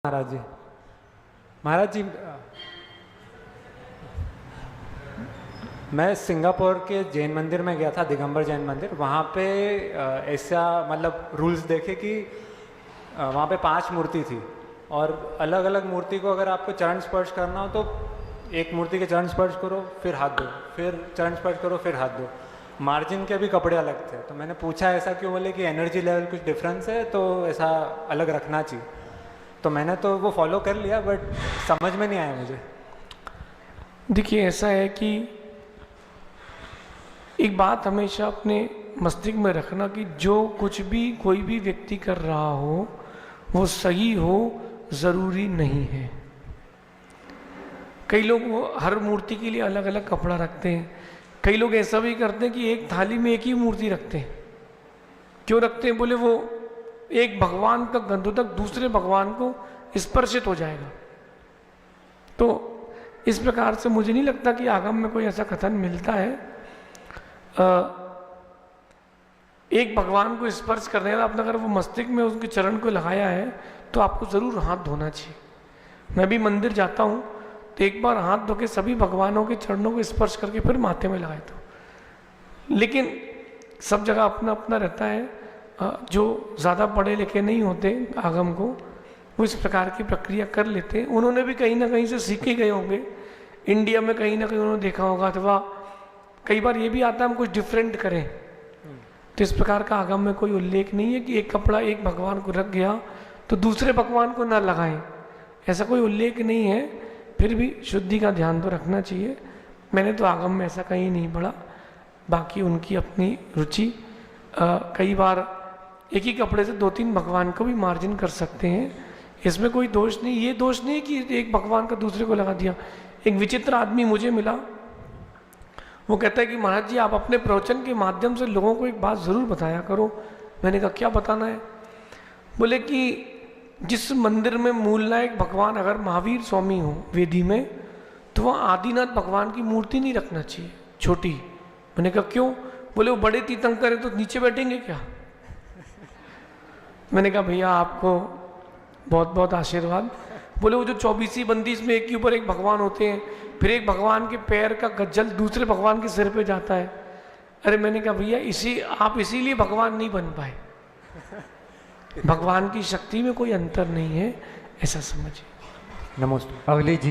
महाराज जी, महाराज जी, मैं सिंगापुर के जैन मंदिर में गया था, दिगंबर जैन मंदिर। वहाँ पे ऐसा मतलब रूल्स देखे कि वहाँ पे 5 मूर्ति थी और अलग अलग मूर्ति को अगर आपको चरण स्पर्श करना हो तो एक मूर्ति के चरण स्पर्श करो, फिर हाथ दो, फिर चरण स्पर्श करो, फिर हाथ दो। मार्जिन के भी कपड़े अलग थे। तो मैंने पूछा ऐसा क्यों, बोले कि एनर्जी लेवल कुछ डिफरेंस है तो ऐसा अलग रखना चाहिए। तो मैंने तो वो फॉलो कर लिया, बट समझ में नहीं आया मुझे। देखिए, ऐसा है कि एक बात हमेशा अपने मस्तिष्क में रखना कि जो कुछ भी कोई भी व्यक्ति कर रहा हो वो सही हो ज़रूरी नहीं है। कई लोग वो हर मूर्ति के लिए अलग अलग कपड़ा रखते हैं। कई लोग ऐसा भी करते हैं कि एक थाली में एक ही मूर्ति रखते हैं। क्यों रखते हैं? बोले वो एक भगवान का गंधोदक दूसरे भगवान को स्पर्शित हो जाएगा। तो इस प्रकार से मुझे नहीं लगता कि आगम में कोई ऐसा कथन मिलता है। एक भगवान को स्पर्श करने का आपने अगर वो मस्तिष्क में उसके चरण को लगाया है तो आपको ज़रूर हाथ धोना चाहिए। मैं भी मंदिर जाता हूँ तो एक बार हाथ धो के सभी भगवानों के चरणों को स्पर्श करके फिर माथे में लगाता हूँ। लेकिन सब जगह अपना अपना रहता है। जो ज़्यादा पढ़े लिखे नहीं होते आगम को, वो इस प्रकार की प्रक्रिया कर लेते हैं। उन्होंने भी कहीं ना कहीं से सीखे गए होंगे। इंडिया में कहीं ना कहीं उन्होंने देखा होगा, अथवा कई बार ये भी आता है हम कुछ डिफरेंट करें। तो इस प्रकार का आगम में कोई उल्लेख नहीं है कि एक कपड़ा एक भगवान को रख गया तो दूसरे भगवान को ना लगाएं, ऐसा कोई उल्लेख नहीं है। फिर भी शुद्धि का ध्यान तो रखना चाहिए। मैंने तो आगम में ऐसा कहीं नहीं पढ़ा। बाकी उनकी अपनी रुचि। कई बार एक ही कपड़े से 2-3 भगवान को भी मार्जिन कर सकते हैं, इसमें कोई दोष नहीं। ये दोष नहीं कि एक भगवान का दूसरे को लगा दिया। एक विचित्र आदमी मुझे मिला, वो कहता है कि महाराज जी आप अपने प्रवचन के माध्यम से लोगों को एक बात ज़रूर बताया करो। मैंने कहा क्या बताना है? बोले कि जिस मंदिर में मूलनायक भगवान अगर महावीर स्वामी हो वेदी में, तो वहाँ आदिनाथ भगवान की मूर्ति नहीं रखना चाहिए, छोटी। मैंने कहा क्यों? बोले वो बड़े तीर्थंकर है तो नीचे बैठेंगे क्या? मैंने कहा भैया आपको बहुत बहुत आशीर्वाद। बोले वो जो 24वीं बंदी इसमें एक के ऊपर एक भगवान होते हैं, फिर एक भगवान के पैर का गज्जल दूसरे भगवान के सिर पे जाता है। अरे मैंने कहा भैया आप इसीलिए भगवान नहीं बन पाए। भगवान की शक्ति में कोई अंतर नहीं है, ऐसा समझिए। नमस्ते। अगली जी